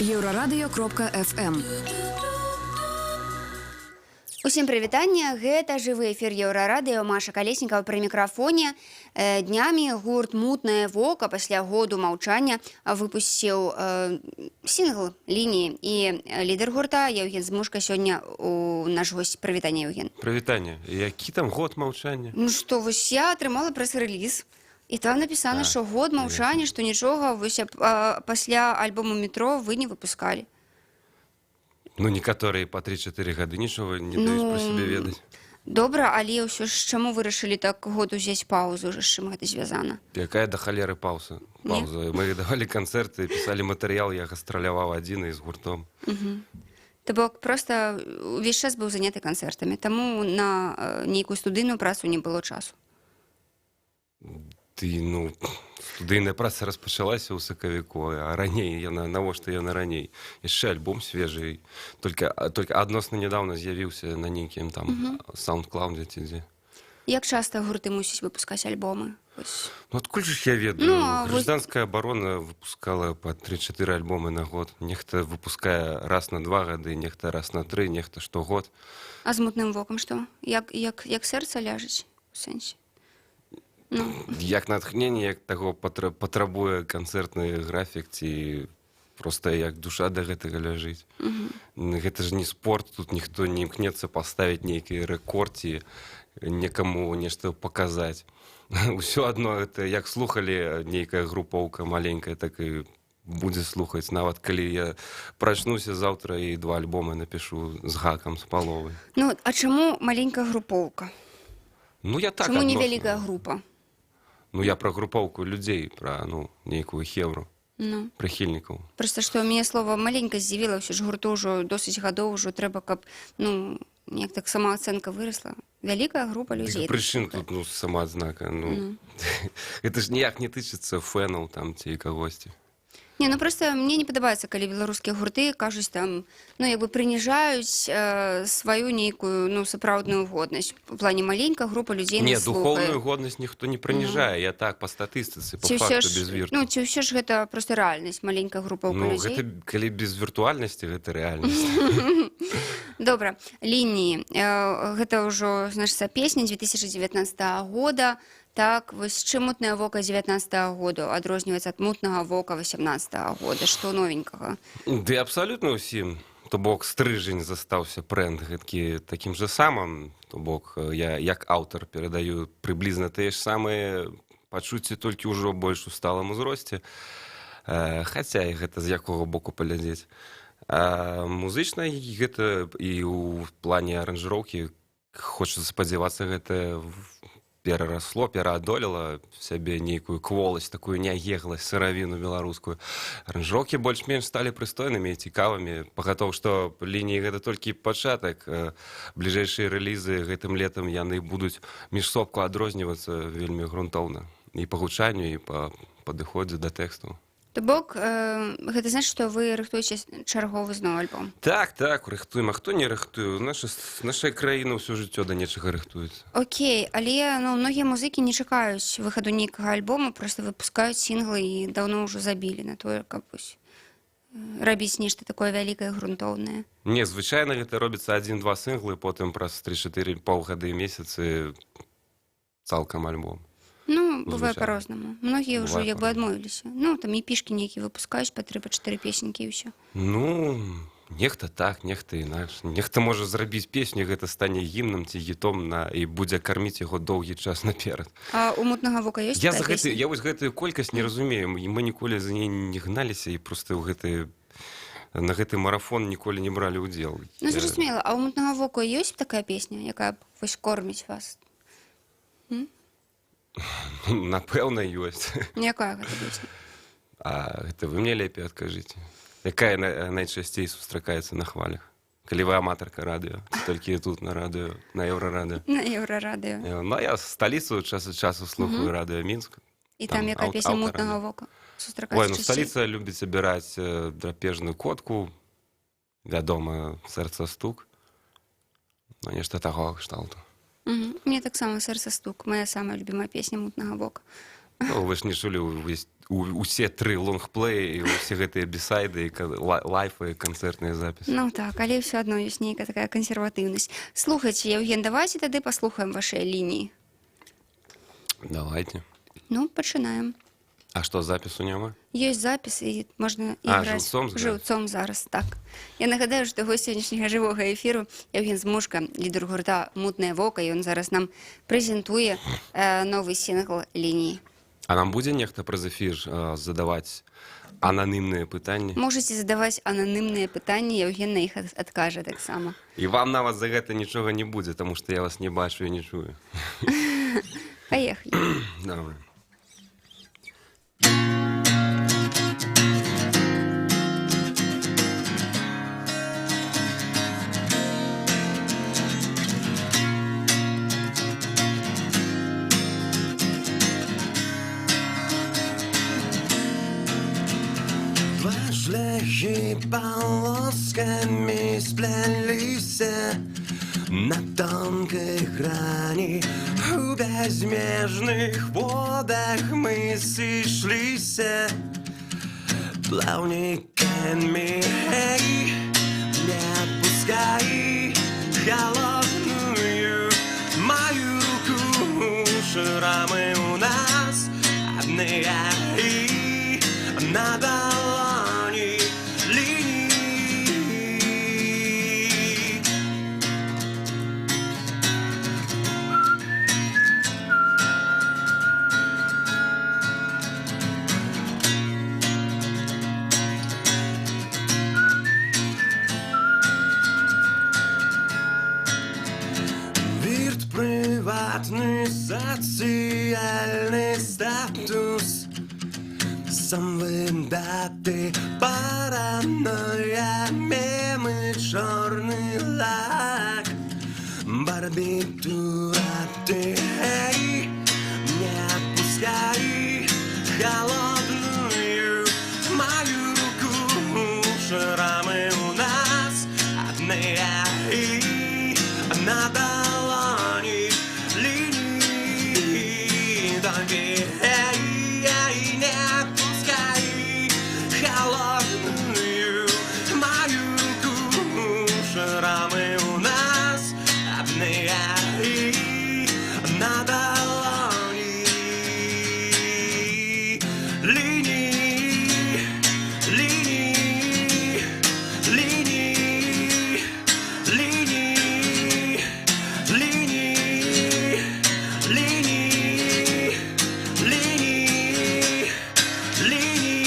Еўрарадыё.фм. Усім прывітанне, гэта жывы эфір Еўрарадыё, Маша Калеснікава пры мікрафоне. Днямі гурт «Мутнае вока» пасля году маўчання выпусціў сінгл «Лініі». І лідар гурта Евген Змушка сёння у наш госць. Прывітанне, Евген. Прывітанне. Які там год маўчання? Ну што, вось я атрымала прэс-рэліз. І там напісана, што год маўчання, што нічога пасля альбому «Метро» вы не выпускалі. Ну, некаторыя па 3-4 гады нічога не даюць пра сябе ведаць. Добра, але ўсё ж чаму вырашылі так год узяць паўзу, з чым гэта звязана? Якая да халеры паўза? Мы давалі канцэрты, пісалі матэрыял, я гастраляваў адзін і з гуртом. То бок проста увесь час быў заняты канцэртамі, таму на нейкую студыйную працу не было часу. Студыйная праца распачалася ў сакавіку, а раней навошта яна раней? Яшчэ альбом свежы, толькі адносна нядаўна з'явіўся на нейкім там SoundCloud ці дзе. Як часта гурты мусяць выпускаць альбомы? Ну, адкуль ж я ведаю? Гражданская абарона выпускала па 3-4 альбомы на год. Нехта выпускае раз на 2 гады, нехта раз на 3, нехта штогод. А з «Мутным вокам» што? Як сэрца ляжыць у сэнсе? Як натхненне, як таго патрабуе канцэртны графік, ці проста як душа да гэтага ляжыць. Гэта ж не спорт, тут ніхто не імкнецца паставіць нейкі рэкорд ці некаму нешта паказаць. Усё адно, гэта як слухалі нейкая групоўка маленькая, так і будзе слухаць, нават калі я прачнуся заўтра і 2 альбомы напішу з гакам, з паловай. Ну, а чаму маленькая групоўка? Чаму не вялікая група? Ну, я пра групоўку людзей, пра нейкую хеўру, прыхільнікаў. Проста што мяне слова маленька здзівіла, ўсё ж гурту ўжо досыць гадоў, ўжо трэба, каб, неяк так самаацэнка вырасла. Вялікая група людзей. Прычым тут, самаадзнака, гэта ж ніяк не тычыцца фэнаў там ці кагосьці. Не, просто мне не падабаецца, калі беларускія гурты кажуць там, прыніжаюць сваю нейкую, сапраўдную годнасць. У плане маленькая група людзей нас слухае. Не, духоўную годнасць ніхто не прыніжае, я так, па статыстыцы, па факту, без вірту. Ці ўсё ж гэта проста рэальнасць, маленькая групоўка людзей? Калі без віртуальнасці, гэта рэальнасць. Добра, «Лініі». Гэта ўжо, значыцца, песня 2019 года. Так, вось чым «Мутнае вока» 19 году адрозніваецца ад «Мутнага вока» 18 года? Што новенькага? Ды абсалютна ўсім. То бок стрыжань застаўся брэнд гэткі такім жа самым. То бок я як аўтар перадаю прыблізна тыя ж самыя пачуцці, толькі ўжо больш у сталым узросце. Хаця і гэта з якога боку паглядзець. Музычна гэта і ў плане аранжыроўкі хочацца спадзявацца, гэта перарасло, пераадолела сябе нейкую кволасць, такую няегласць, сыравіну беларускую. Аранжыроўкі больш-менш сталі прыстойнымі і цікавымі. Пагатоў, што «Лініі» гэта толькі пачатак. Бліжэйшыя рэлізы гэтым летам яны будуць міжсобку адрознівацца вельмі грунтоўна. І па гучанню, і па падыходзе да тэксту. То бок, гэта значыць, што вы рыхтуеце чарговы зноў альбом? Так, рыхтуем. А хто не рыхтуе? Наша краіна ўсё жыццё да нечага рыхтуецца. Окей, але многія музыкі не чакаюць выхаду нейкага альбома, проста выпускаюць сінглы і даўно ўжо забілі на тое, каб рабіць нешта такое вялікае, грунтоўнае. Не, звычайна гэта робіцца 1-2 сінглы, потым праз 3-4 паўгады і месяцы цалкам альбом. Бывае па-рознаму. Многія ўжо як бы адмовіліся. Там епішкі нейкі выпускаюць па 3-4 песенькі і ўсё. Нехта так, нехта інакш. Нехта можа зрабіць песню, гэта стане гімнам ці гітом і будзе карміць яго доўгі час наперад. А у «Мутнага вока» ёсць такая песня? Я вось гэтую колькасць не разумею. Мы ніколі за ней не гналіся і проста на гэты марафон ніколі не бралі ўдзел. Зразумела. А у «Мутнага вока» ёсць такая песня, якая вось корміць вас? Напэўна, ёсць. Якая гэта песня? А гэта вы мне лепей адкажыце. Якая найчасцей сустракаецца на хвалях? Калі вы аматарка радыё, толькі тут на радыё, на Еўрарадыё. На Еўрарадыё. Я сталіцу час ад часу слухаю радыё Мінск. І там якая песня «Мутнага вока» сустракаецца часцей? Сталіца любіць абіраць драпежную котку, вядома, «Сэрца стук», нешта таго кшталту. Мне таксама «Сэрца стук», моя самая любимая песня «Мутнага вока». Вы ж не чулі усе 3 лонгплеі і ўсе гэтыя бісайды, лайфы, канцэртныя запісы. Ну так, але ўсё адно ёсць нейкая такая кансерватыўнасць. Слухайце, Евген, давайце тады паслухаем вашыя лініі. Давайте. Ну, пачынаем. А што, запісу няма? Ёсць запіс, і можна іграць жыўцом зараз. Так. Я нагадаю, што гость сённяшняга жывога эфіру Евген Змушка, лідар гурта «Мутнае вока», і ён зараз нам прэзентуе новы сінгл «Лініі». А нам будзе нехта праз эфір задаваць ананімныя пытанні? Можаце задаваць ананімныя пытанні, Евген на іх адкажа таксама. І вам нават за гэта нічога не будзе, таму што я вас не бачу і не чую. Паехалі. Давай. Шляхи полосками сплелись на тонкой грани. В безмежных водах мы сошлись плавниками. Эй, не отпускай холодную мою руку. Шрамы у нас одни, на долони линии. Вирт приватный социальный статус. Самвидати, паранойя, мемы, черный лак, барбитура, ты, эй, не отпускай холодную мою руку. Шрамы у нас одни, на долони линии. Только, не холодную мою руку. Шрамы у нас одни, на долони линии, линии, линии, линии, линии, линии, линии, линии.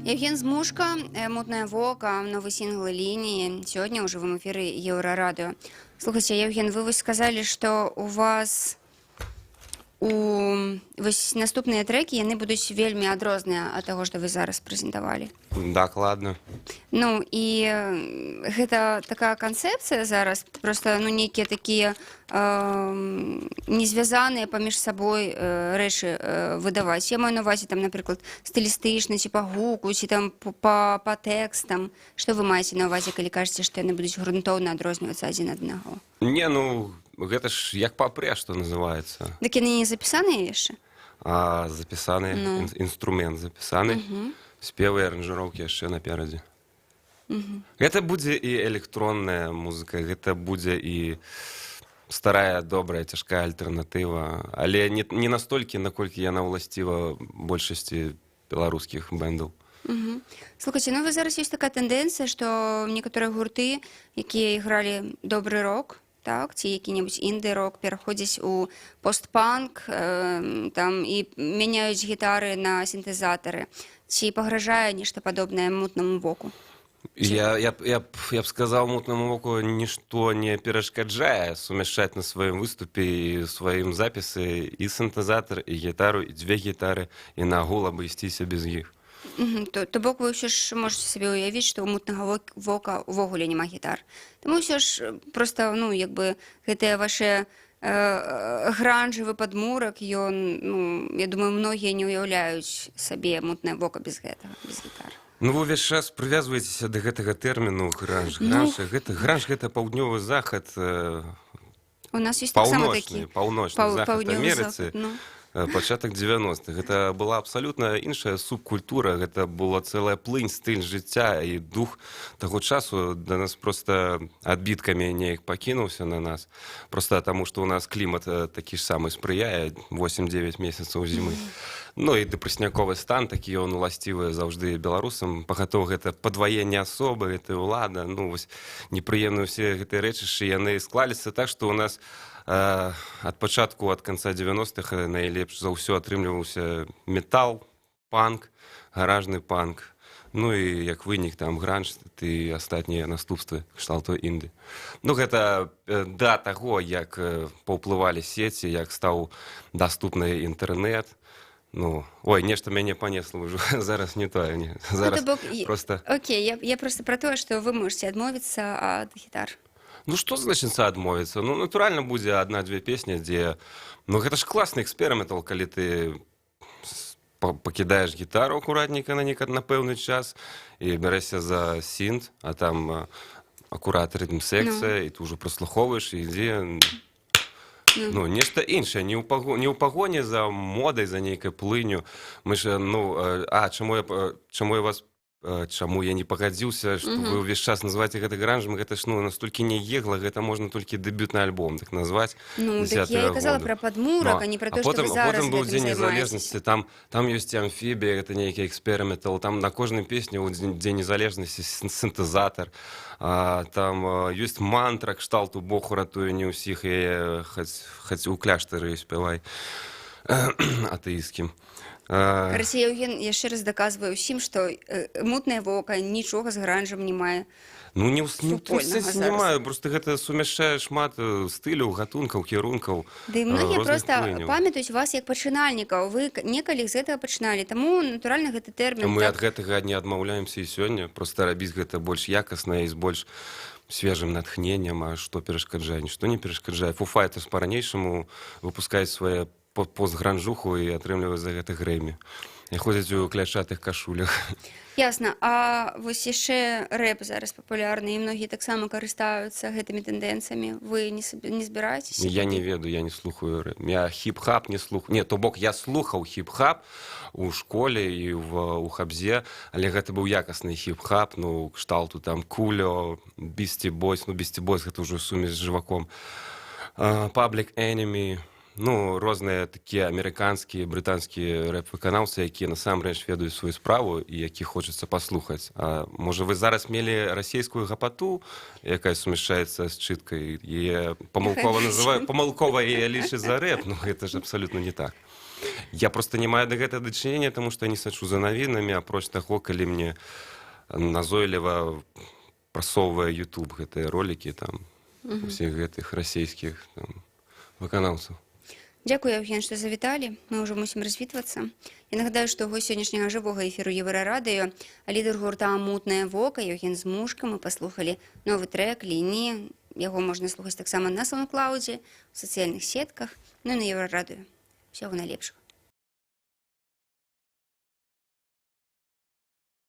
Евген Змушка, «Мутное вока», новый сингл «Линии». Сегодня уже в эфире Еврорадио. Слухайте, Евген, вы вось сказали, что у вас вось наступныя трекі, яны будуць вельмі адрозныя ад таго, што вы зараз прэзентавалі. Дакладна. Ну, і гэта такая канцэпцыя зараз, проста, ну, нейкія такія незвязаныя паміж сабой рэчы выдаваць. Я маю на увазе, там, напрыклад, стылістычна, ці па гуку, ці там па тэкстам. Што вы маеце на увазе, калі кажаце, што яны будуць грунтоўна адрознівацца адзін ад аднаго? Не, ну, гэта ж як папрэ, што называецца. Дык яны не запісаныя яшчэ? Запісаны, інструмент запісаны. Спевы і аранжыроўкі яшчэ наперадзе. Гэта будзе і электронная музыка, гэта будзе і старая, добрая, цяжкая альтэрнатыва, але не настолькі, наколькі яна ўласціва большасці беларускіх бэндаў. Слухайце, ну вы зараз ёсць такая тэндэнцыя, што некаторыя гурты, якія ігралі добры рок, так, ці які-небудзь інды-рок, пераходзяць у постпанк, там, і мяняюць гітары на сінтэзатары. Ці пагражае нешта падобнае «Мутнаму воку»? Я б сказаў, «Мутнаму воку» нішто не перашкаджае сумяшчаць на сваім выступе і сваім запісы і сінтэзатар, і гітару, і 2 гітары, і нагул абысціся без іх. То бок вы ўсё ж можаце сабе ўявіць, што ў «Мутнага вока» увогуле няма гітар. Таму ўсё ж проста, ну, як бы, гэтыя вашыя гранжавы падмурак, ён, ну, я думаю, многія не ўяўляюць сабе мутнае вока без гэтага, без гітары. Ну, вы увесь час прывязваецеся да гэтага тэрміну гранж. Ну. Гранж гэта паўднёвы захад, У нас ёсць таксама такі паўночны захад паўднёвы Амерыцы. захад, ну. Пачатак 90-х. Гэта была абсалютна іншая субкультура, гэта была цэлая плынь, стыль жыцця і дух таго часу да нас проста адбіткамі неяк пакінуўся на нас. Проста таму, што ў нас клімат такі ж самы спрыяе 8-9 месяцаў зімы. Ну і дэпрэсняковы стан, такі ён уласцівы заўжды беларусам. Пагатоў гэта падваенне асобы, гэта ўлада. Ну, вось непрыемныя ўсе гэтыя рэчышчы, яны склаліся так, што ў нас ад пачатку, ад канца 90-х найлепш за ўсё атрымліваўся метал, панк, гаражны панк. Ну і як вынік там гранж і астатнія наступствы кшталту інды. Ну гэта да таго, як паўплывалі сеці, як стаў даступны інтэрнэт. Ну, ой, нешта мяне панесла ўжо, зараз не тое. Не. Зараз просто... Окей, я просто про тое, што вы можете адмовіцца ад гітар. Ну, што значыцца адмовіцца? Ну, натуральна, будзе адна-дзве песні, дзе... Ну, гэта ж класны эксперыментал, калі ты пакідаеш гітару акуратненька на пэўны час і бярэшся за сінт, а там акурат рытм-секцыя, і ты ўжо праслухоўваеш, і ідзе... Ну, нешта іншае, не ў пагоне за модай, за нейкай плыню. Мы ж, ну, чаму я не пагадзіўся, што вы ўвесь час называеце гэта гранжам, гэта ж, ну, настолькі не егла, гэта можна толькі дэбютны альбом так назваць. Ну, так я і казала пра падмурак, а не пра то, што вы зараз гэтым гэтым быў Дзень займаецеся. незалежнасці, там ёсць амфібія, гэта нейкі эксперыментал, там на кожнай песні ў Дзень незалежнасці сінтэзатар, там ёсць мантра кшталту «Бог уратуе не ўсіх», яе хоць у кляштары спявай атэісцкім. Расія Еўген яшчэ раз даказвае ўсім, што мутнае вока нічога з гранжам не мае. Ну, не Супольнага маю, просто гэта сумяшчае шмат стыляў, гатункаў, кірункаў. Да і многія розных проста плыняў. памятаюць вас як пачынальнікаў. Вы некалі з гэтага пачыналі, таму, натуральна, гэты тэрмін... Мы ад гэтага не адмаўляемся і сёння, проста рабіць гэта больш якасна і з больш свежым натхненнем, а што перашкаджае, нішто не перашкаджае. Foo Fighters па-ранейшаму выпускаюць свае постгранжуху і атрымліваюць за гэта грэмі. І ходзяць у клятчатых кашулях. Ясна. А вось яшчэ рэп зараз папулярны, і многія таксама карыстаюцца гэтымі тэндэнцыямі. Вы не збіраецеся? Я не ведаю, я не слухаю рэп. Я хіп-хап не слухаю. Не, то бок я слухаў хіп-хап у школе і у хабзе, але гэта быў якасны хіп-хап, ну, кшталту там Кулё, Beastie Boys, ну, Beastie Boys гэта ўжо сумесь з жываком. Public Enemy, ну, розныя такія амерыканскія, брытанскія рэп-выканаўцы, якія насамрэч ведаюць сваю справу і якіх хочацца паслухаць. Можа, вы зараз мелі расійскую гапату, якая сумяшчаецца з чыткай, яе памылкова яе лічыць за рэп, ну, гэта ж абсалютна не так. Я проста не маю да гэтага дачынення, таму што я не сачу за навінамі, апроч таго, калі мне назойліва прасоўвае YouTube гэтыя ролікі, там, усіх гэтых расійскіх выканаўцаў. Дзякую, Еўген, што завіталі. Мы ўжо мусім развітвацца. Я нагадаю, што гость сённяшняга жывога эфіру Еўрарадыё, лідар гурта «Мутнае вока» Еўген Змушка. Мы паслухалі новы трэк «Лініі». Яго можна слухаць таксама на SoundCloud, у сацыяльных сетках, ну і на Еўрарадыё. Усяго найлепшага.